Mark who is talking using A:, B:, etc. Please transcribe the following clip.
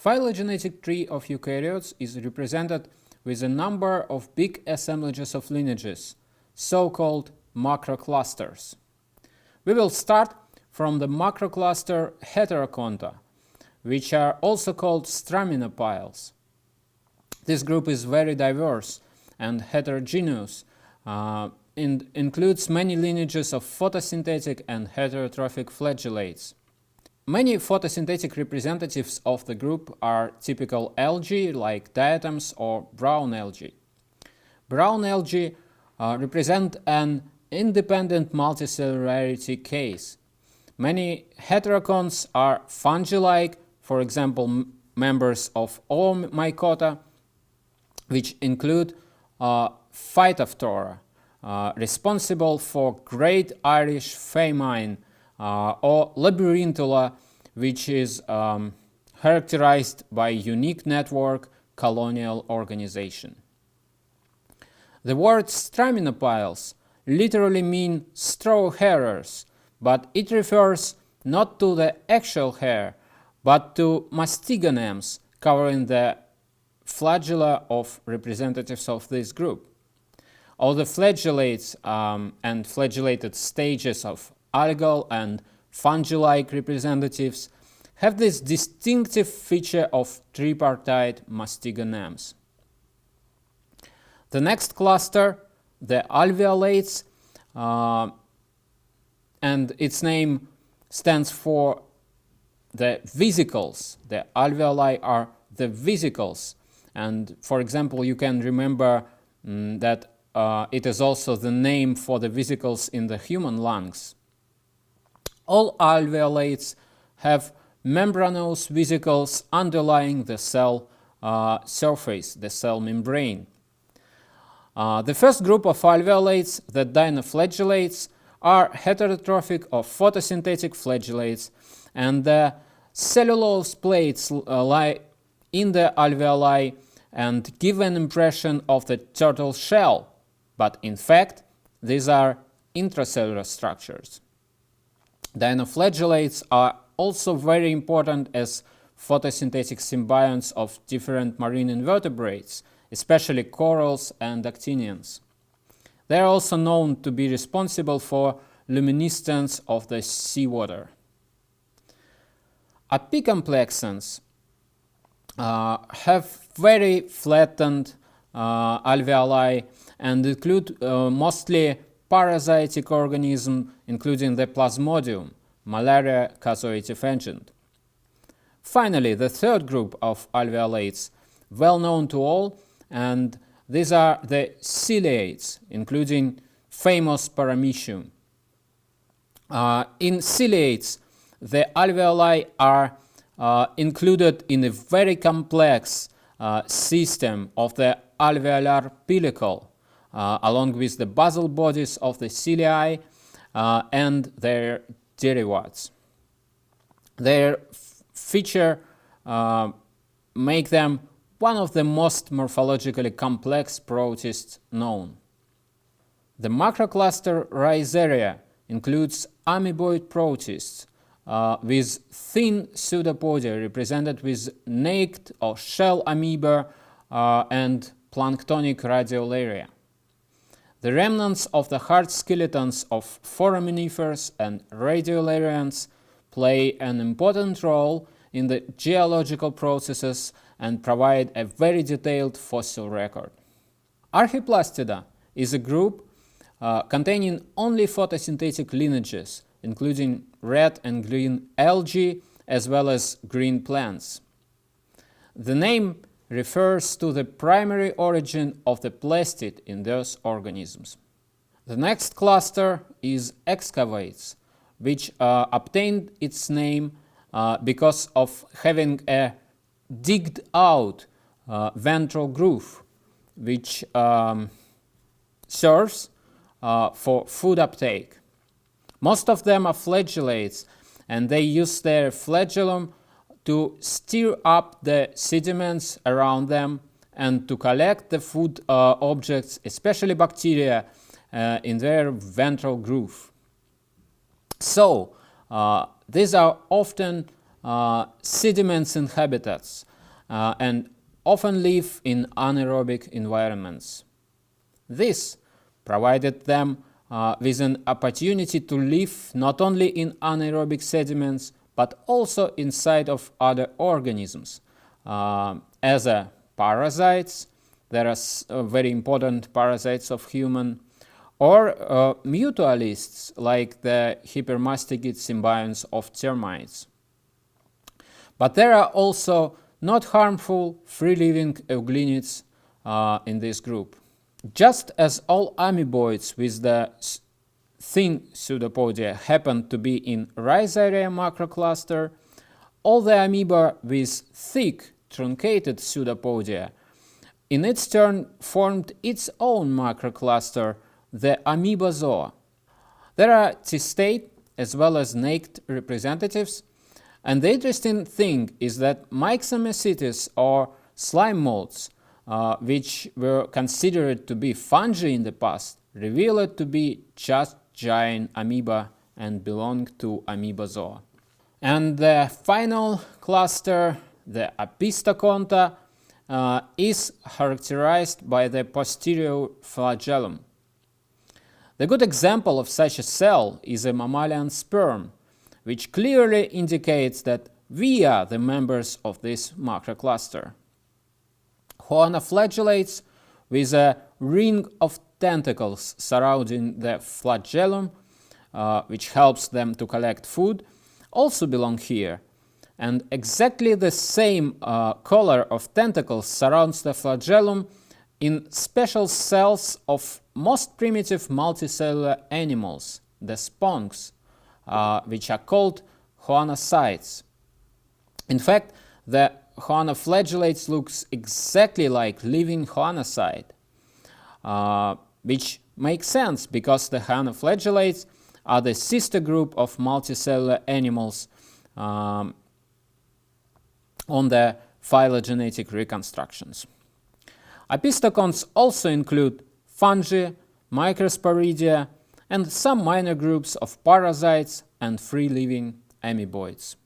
A: Phylogenetic tree of eukaryotes is represented with a number of big assemblages of lineages, so-called macroclusters. We will start from the macrocluster Heteroconta, which are also called straminopiles. This group is very diverse and heterogeneous, and includes many lineages of photosynthetic and heterotrophic flagellates. Many photosynthetic representatives of the group are typical algae like diatoms or brown algae. Brown algae represent an independent multicellularity case. Many heterocons are fungi-like, for example, members of all mycota, which include Phytophthora, responsible for Great Irish Famine, or Labyrinthula, which is characterized by unique network colonial organization. The word straminopiles literally mean straw harers, but it refers not to the actual hair, but to mastigonams covering the flagella of representatives of this group. All the flagellates and flagellated stages of algal and fungi-like representatives have this distinctive feature of tripartite mastigonams. The next cluster, the alveolates, and its name stands for the vesicles. The alveoli are the vesicles, and for example, you can remember that it is also the name for the vesicles in the human lungs. All alveolates have membranous vesicles underlying the cell surface, the cell membrane. The first group of alveolates, the dinoflagellates, are heterotrophic or photosynthetic flagellates, and the cellulose plates lie in the alveoli and give an impression of the turtle shell, but in fact these are intracellular structures. Dinoflagellates are also very important as photosynthetic symbionts of different marine invertebrates, especially corals and actinians. They are also known to be responsible for luminescence of the seawater. Apicomplexans have very flattened alveoli and include mostly parasitic organisms, including the Plasmodium, malaria causative agent. Finally, the third group of alveolates, well known to all, and these are the ciliates, including famous Paramecium. In ciliates, the alveoli are included in a very complex system of the alveolar pellicle, along with the basal bodies of the cilii and their derivatives. Their feature make them one of the most morphologically complex protists known. The macrocluster Rhizaria includes amoeboid protists with thin pseudopodia represented with naked or shell amoeba and planktonic radiolaria. The remnants of the hard skeletons of foraminifers and radiolarians play an important role in the geological processes and provide a very detailed fossil record. Archaeplastida is a group containing only photosynthetic lineages, including red and green algae as well as green plants. The name refers to the primary origin of the plastid in those organisms. The next cluster is excavates, which obtained its name because of having a digged out ventral groove, which serves for food uptake. Most of them are flagellates, and they use their flagellum to stir up the sediments around them and to collect the food objects, especially bacteria, in their ventral groove. So, these are often sediments in habitats, and often live in anaerobic environments. This provided them with an opportunity to live not only in anaerobic sediments but also inside of other organisms. As parasites, there are very important parasites of human, or mutualists like the hypermastidid symbionts of termites. But there are also not harmful free-living euglenids in this group. Just as all amoeboids with the thin pseudopodia happen to be in Rhizaria macrocluster, all the amoeba with thick truncated pseudopodia in its turn formed its own macrocluster, the amoebozoa. There are cystate as well as naked representatives, and the interesting thing is that myxomycetes or slime molds, which were considered to be fungi in the past, revealed to be just giant amoeba and belong to amoebozoa. And the final cluster, the Apistoconta, is characterized by the posterior flagellum. The good example of such a cell is a mammalian sperm, which clearly indicates that we are the members of this macrocluster. Flagellates with a ring of tentacles surrounding the flagellum, which helps them to collect food, also belong here. And exactly the same color of tentacles surrounds the flagellum in special cells of most primitive multicellular animals, the sponges, which are called choanocytes. In fact, the choanoflagellates looks exactly like living choanocyte, which makes sense because the choanoflagellates are the sister group of multicellular animals on the phylogenetic reconstructions. Apistocons also include fungi, microsporidia, and some minor groups of parasites and free-living amoeboids.